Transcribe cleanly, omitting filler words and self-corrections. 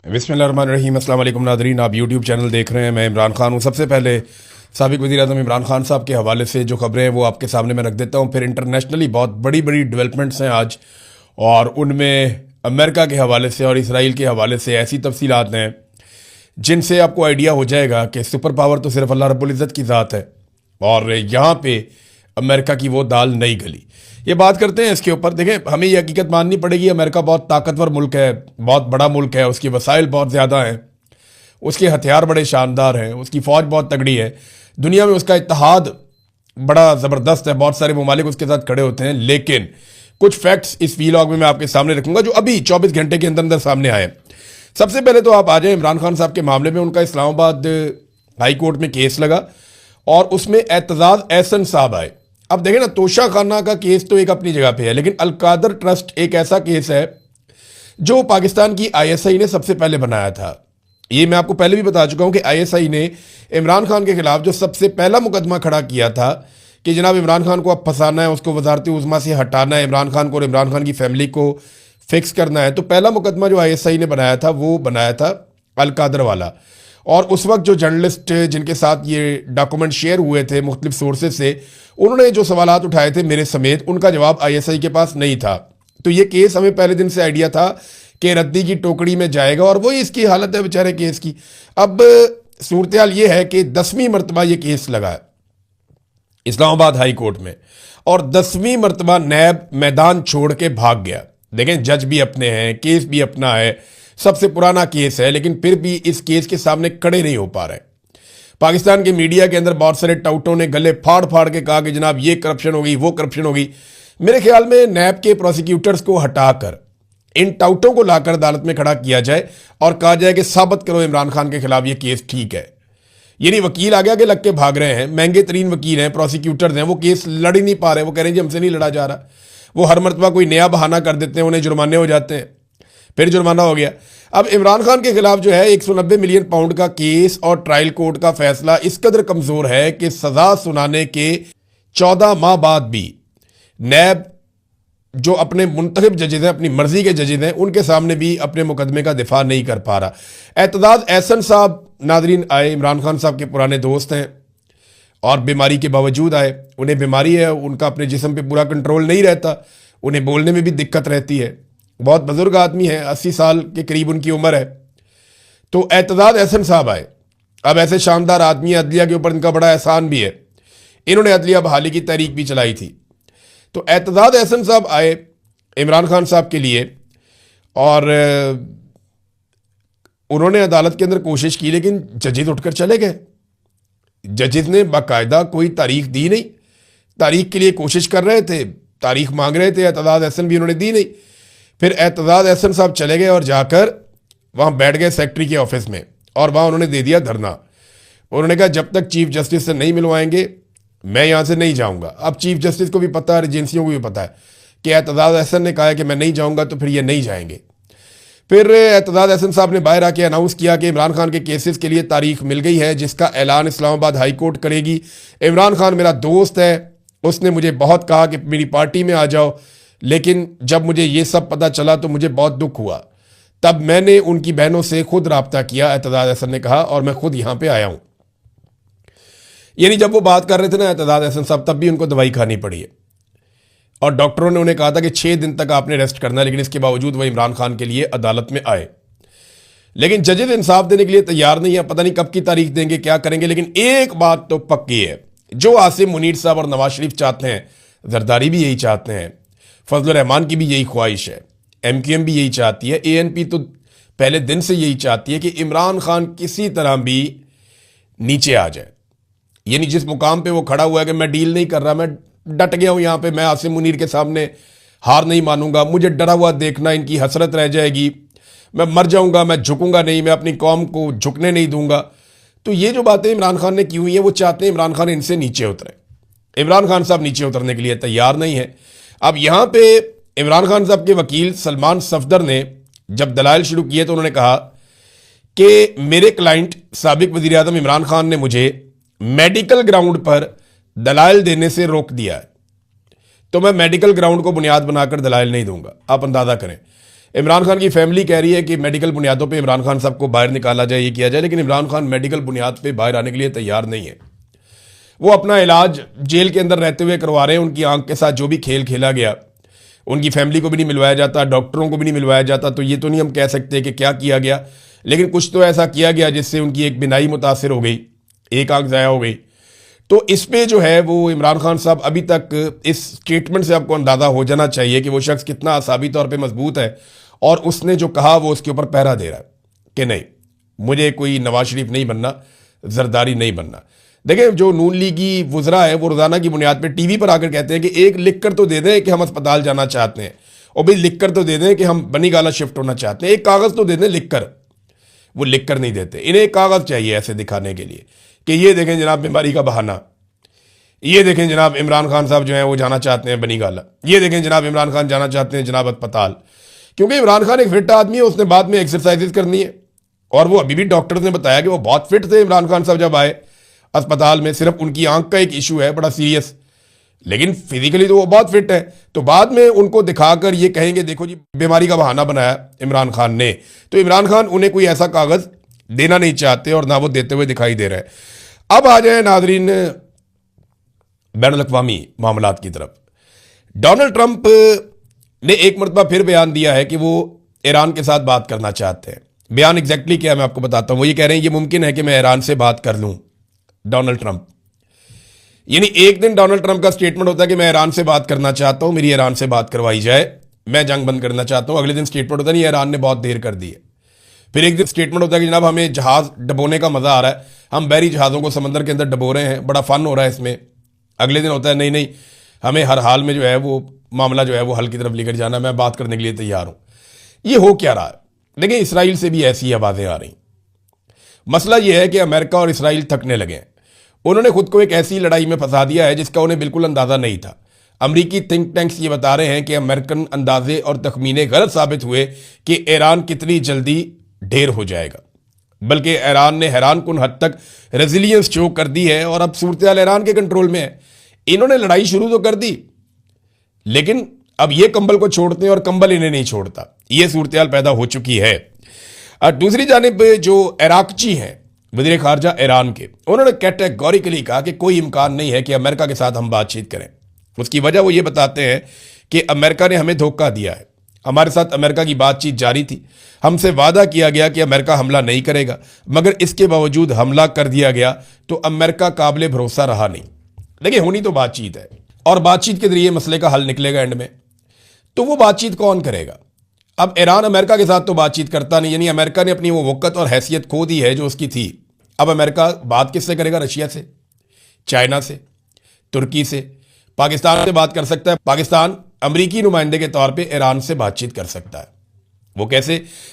बिस्मिल्लाहिर्रहमानिर्रहीम। अस्सलाम वालेकुम नादरीन, आप यूट्यूब चैनल देख रहे हैं। मैं इमरान खान हूँ। सबसे पहले साबिक वज़ीर-ए-आज़म इमरान खान साहब के हवाले से जो खबरें हैं वो आपके सामने मैं रख देता हूँ। फिर इंटरनेशनली बहुत बड़ी बड़ी डेवलपमेंट्स हैं आज, और उनमें अमेरिका के हवाले से और इसराइल के हवाले से ऐसी तफसीलात हैं जिनसे आपको आइडिया हो जाएगा कि सुपर पावर तो सिर्फ अल्लाह रब्बुल इज़्ज़त की ज़ात है, और यहाँ पे अमेरिका की वो दाल नहीं गली। ये बात करते हैं इसके ऊपर। देखें, हमें ये हकीकत माननी पड़ेगी, अमेरिका बहुत ताकतवर मुल्क है, बहुत बड़ा मुल्क है, उसके वसाइल बहुत ज़्यादा हैं, उसके हथियार बड़े शानदार हैं, उसकी फ़ौज बहुत तगड़ी है, दुनिया में उसका इत्तेहाद बड़ा ज़बरदस्त है, बहुत सारे ममालिक उसके साथ खड़े होते हैं। लेकिन कुछ फैक्ट्स इस वीलॉग में मैं आपके सामने रखूंगा जो अभी 24 घंटे के अंदर अंदर सामने आए। सबसे पहले तो आप आ जाए इमरान खान साहब के मामले में। उनका इस्लामाबाद हाई कोर्ट में केस लगा और उसमें एतजाज़ एहसन साहब आए। अब देखें ना, तोशा खाना का केस तो एक अपनी जगह पे है, लेकिन अलकादर ट्रस्ट एक ऐसा केस है जो पाकिस्तान की ISI ने सबसे पहले बनाया था। ये मैं आपको पहले भी बता चुका हूं कि ISI ने इमरान खान के खिलाफ जो सबसे पहला मुकदमा खड़ा किया था कि जनाब इमरान खान को अब फंसाना है, उसको वजारत उज़्मा से हटाना है, इमरान खान को और इमरान खान की फैमिली को फिक्स करना है, तो पहला मुकदमा जो ISI ने बनाया था वो बनाया था अलकादर वाला। और उस वक्त जो जर्नलिस्ट जिनके साथ ये डॉक्यूमेंट शेयर हुए थे मुख्तलिफ सोर्सेज से, उन्होंने जो सवालात उठाए थे मेरे समेत, उनका जवाब ISI के पास नहीं था। तो ये केस हमें पहले दिन से आइडिया था कि रद्दी की टोकरी में जाएगा, और वही इसकी हालत है बेचारे केस की। अब सूरत हाल ये है कि 10वीं मरतबा ये केस लगा है इस्लामाबाद हाई कोर्ट में, और 10वीं मरतबा नैब मैदान छोड़ के भाग गया। देखें, जज भी अपने हैं, केस भी अपना है, सबसे पुराना केस है, लेकिन फिर भी इस केस के सामने खड़े नहीं हो पा रहे। पाकिस्तान के मीडिया के अंदर बहुत सारे टाउटों ने गले फाड़ फाड़ के कहा कि जनाब ये करप्शन हो गई, वो करप्शन हो गई। मेरे ख्याल में नैब के प्रोसिक्यूटर्स को हटाकर इन टाउटों को लाकर अदालत में खड़ा किया जाए और कहा जाए कि साबित करो इमरान खान के खिलाफ ये केस ठीक है। ये नहीं वकील आगे आगे लग के भाग रहे हैं, महंगे तरीन वकील हैं, प्रोसिक्यूटर्स हैं, वो केस लड़ ही नहीं पा रहे। वो कह रहे हैं जी हमसे नहीं लड़ा जा रहा। वो हर मरतबा कोई नया बहाना कर देते हैं, उन्हें जुर्माने हो जाते हैं, फिर जुर्माना हो गया। अब इमरान खान के खिलाफ जो है 190 मिलियन पाउंड का केस और ट्रायल कोर्ट का फैसला इस कदर कमजोर है कि सजा सुनाने के 14 माह बाद भी नैब जो अपने मुंतखब जजेज हैं, अपनी मर्जी के जजेज हैं, उनके सामने भी अपने मुकदमे का दिफा नहीं कर पा रहा। एतजाज़ एहसन साहब नादरीन आए, इमरान खान साहब के पुराने दोस्त हैं, और बीमारी के बावजूद आए। उन्हें बीमारी है, उनका अपने जिस्म पे पूरा कंट्रोल नहीं रहता, उन्हें बोलने में भी दिक्कत रहती है। बहुत बुजुर्ग आदमी है, 80 साल के करीब उनकी उम्र है। तो एतजाज़ एहसन साहब आए। अब ऐसे शानदार आदमी, अदलिया के ऊपर इनका बड़ा एहसान भी है, इन्होंने अदलिया बहाली की तहरीक भी चलाई थी। तो एतजाज़ एहसन साहब आए इमरान खान साहब के लिए, और उन्होंने अदालत के अंदर कोशिश की, लेकिन जजेज उठकर चले गए। जजेज ने बाकायदा कोई तारीख दी नहीं। तारीख के लिए कोशिश कर रहे थे, तारीख मांग रहे थे, एतजाज़ एहसन भी उन्होंने दी नहीं। फिर एतजाज़ एहसन साहब चले गए और जाकर वहाँ बैठ गए सेक्रेटरी के ऑफिस में, और वहाँ उन्होंने दे दिया धरना। उन्होंने कहा जब तक चीफ जस्टिस से नहीं मिलवाएंगे मैं यहाँ से नहीं जाऊँगा। अब चीफ जस्टिस को भी पता है, एजेंसियों को भी पता है कि एतजाज़ एहसन ने कहा है कि मैं नहीं जाऊँगा, तो फिर ये नहीं जाएंगे। फिर एतजाज़ एहसन साहब ने बाहर आके अनाउंस किया कि इमरान खान के केसेस के लिए तारीख मिल गई है, जिसका ऐलान इस्लामाबाद हाई कोर्ट करेगी। इमरान खान मेरा दोस्त है, उसने मुझे बहुत कहा कि मेरी पार्टी में आ जाओ, लेकिन जब मुझे ये सब पता चला तो मुझे बहुत दुख हुआ। तब मैंने उनकी बहनों से खुद रब्ता किया, एतजाज़ एहसन ने कहा, और मैं खुद यहाँ पे आया हूँ। यानी जब वो बात कर रहे थे ना एतजाज़ एहसन साहब, तब भी उनको दवाई खानी पड़ी है, और डॉक्टरों ने उन्हें कहा था कि 6 दिन तक आपने रेस्ट करना है, लेकिन इसके बावजूद वो इमरान खान के लिए अदालत में आए। लेकिन जजेज इंसाफ देने के लिए तैयार नहीं है, पता नहीं कब की तारीख देंगे, क्या करेंगे। लेकिन एक बात तो पक्की है, जो आसिम मुनीर साहब और नवाज शरीफ चाहते हैं, जरदारी भी यही चाहते हैं, फजल रहमान की भी यही ख्वाहिश है, MQM भी यही चाहती है, ANP तो पहले दिन से यही चाहती है कि इमरान खान किसी तरह भी नीचे आ जाए। यानी जिस मुकाम पे वो खड़ा हुआ है कि मैं डील नहीं कर रहा, मैं डट गया हूं यहाँ पे, मैं आसिम मुनीर के सामने हार नहीं मानूंगा, मुझे डरा हुआ देखना इनकी हसरत रह जाएगी, मैं मर जाऊंगा, मैं झुकूंगा नहीं, मैं अपनी कौम को झुकने नहीं दूंगा। तो ये जो बातें इमरान खान ने की हुई है, वो चाहते हैं इमरान खान इनसे नीचे उतरे। इमरान खान साहब नीचे उतरने के लिए तैयार नहीं है। अब यहाँ पे इमरान खान साहब के वकील सलमान सफदर ने जब दलाइल शुरू किए तो उन्होंने कहा कि मेरे क्लाइंट साबिक वज़ीर आज़म इमरान खान ने मुझे मेडिकल ग्राउंड पर दलाइल देने से रोक दिया है, तो मैं मेडिकल ग्राउंड को बुनियाद बनाकर दलाइल नहीं दूंगा। आप अंदाजा करें, इमरान खान की फैमिली कह रही है कि मेडिकल बुनियादों पे इमरान खान साहब को बाहर निकाला जाए, ये किया जाए, लेकिन इमरान खान मेडिकल बुनियाद पे बाहर आने के लिए तैयार नहीं है। वो अपना इलाज जेल के अंदर रहते हुए करवा रहे हैं। उनकी आंख के साथ जो भी खेल खेला गया, उनकी फैमिली को भी नहीं मिलवाया जाता, डॉक्टरों को भी नहीं मिलवाया जाता, तो ये तो नहीं हम कह सकते कि क्या किया गया, लेकिन कुछ तो ऐसा किया गया जिससे उनकी एक बिनाई मुतासिर हो गई, एक आंख ज़ाया हो गई। तो इस पे जो है वो इमरान खान साहब अभी तक इस स्टेटमेंट से आपको अंदाज़ा हो जाना चाहिए कि वो शख्स कितना असाबी तौर पे मजबूत है और उसने जो कहा वो उसके ऊपर पहरा दे रहा है कि नहीं, मुझे कोई नवाज शरीफ नहीं बनना, जरदारी नहीं बनना। देखिए, जो नून लीगी वुजरा है वो रोज़ाना की बुनियाद पे टीवी पर आकर कहते हैं कि एक लिख कर तो दे दें कि हम अस्पताल जाना चाहते हैं, और भाई लिख कर तो दे दें कि हम बनी गाला शिफ्ट होना चाहते हैं, एक कागज़ तो दे दें लिख कर। वो लिख कर नहीं देते, इन्हें एक कागज़ चाहिए ऐसे दिखाने के लिए कि ये देखें जनाब बीमारी का बहाना, ये देखें जनाब इमरान खान साहब जो है वो जाना चाहते हैं बनी गाला, ये देखें जनाब इमरान खान जाना चाहते हैं जनाब अस्पताल। क्योंकि इमरान खान एक फिट आदमी है, उसने बाद में एक्सरसाइजेज करनी है, और वो अभी भी डॉक्टर्स ने बताया कि वो बहुत फिट थे इमरान खान साहब जब आए अस्पताल में। सिर्फ उनकी आंख का एक इशू है बड़ा सीरियस, लेकिन फिजिकली तो वो बहुत फिट है। तो बाद में उनको दिखाकर ये कहेंगे देखो जी बीमारी का बहाना बनाया इमरान खान ने, तो इमरान खान उन्हें कोई ऐसा कागज देना नहीं चाहते और ना वो देते हुए दिखाई दे रहे हैं। अब आ जाए नाजरीन बैनुल अक़वामी मामलात की तरफ। डोनाल्ड ट्रंप ने एक मरतबा फिर बयान दिया है कि वो ईरान के साथ बात करना चाहते हैं। बयान एग्जैक्टली क्या है मैं आपको बताता हूं। वो ये कह रहे हैं ये मुमकिन है कि मैं ईरान से बात कर लूं। डोनाल्ड ट्रंप, यानी एक दिन डोनाल्ड ट्रंप का स्टेटमेंट होता है कि मैं ईरान से बात करना चाहता हूं, मेरी ईरान से बात करवाई जाए, मैं जंग बंद करना चाहता हूं। अगले दिन स्टेटमेंट होता है नहीं, ईरान ने बहुत देर कर दी है। फिर एक दिन स्टेटमेंट होता है कि जनाब हमें जहाज डबोने का मजा आ रहा है, हम बहरी जहाज़ों को समंदर के अंदर डबो रहे हैं, बड़ा फन हो रहा है इसमें। अगले दिन होता है नहीं नहीं, हमें हर हाल में जो है वो मामला जो है वो हल की तरफ लेकर जाना, मैं बात करने के लिए तैयार हूं। ये हो क्या रहा है? देखिए, इसराइल से भी ऐसी आवाज़ें आ रही। मसला यह है कि अमेरिका और इसराइल थकने लगे हैं। उन्होंने खुद को एक ऐसी लड़ाई में फंसा दिया है जिसका उन्हें बिल्कुल अंदाज़ा नहीं था। अमरीकी थिंक टैंक्स ये बता रहे हैं कि अमेरिकन अंदाजे और तखमीने गलत साबित हुए कि ईरान कितनी जल्दी ढेर हो जाएगा, बल्कि ईरान ने हैरान कुन हद तक रेजिलियंस शो कर दी है और अब सूरत हाल ईरान के कंट्रोल में है। इन्होंने लड़ाई शुरू तो कर दी, लेकिन अब ये कंबल को छोड़ते हैं और कंबल इन्हें नहीं छोड़ता। ये सूरत हाल पैदा हो चुकी है। और दूसरी जानिब जो इराकची हैं वज़ीर ख़ारजा ईरान के, उन्होंने कैटेगोरिकली कहा कि कोई इम्कान नहीं है कि अमेरिका के साथ हम बातचीत करें। उसकी वजह वो ये बताते हैं कि अमेरिका ने हमें धोखा दिया है। हमारे साथ अमेरिका की बातचीत जारी थी, हमसे वादा किया गया कि अमेरिका हमला नहीं करेगा, मगर इसके बावजूद हमला कर दिया गया, तो अमेरिका काबिल भरोसा रहा नहीं। देखिए, होनी तो बातचीत है और बातचीत के जरिए मसले का हल निकलेगा एंड में। तो वो बातचीत कौन करेगा? अब ईरान अमेरिका के साथ तो बातचीत करता नहीं, यानी अमेरिका ने अपनी वो वक़्त और हैसियत खो दी है जो उसकी थी। अब अमेरिका बात किससे करेगा? रशिया से, चाइना से, तुर्की से, पाकिस्तान से बात कर सकता है। पाकिस्तान अमरीकी नुमाइंदे के तौर पे ईरान से बातचीत कर सकता है। वो कैसे?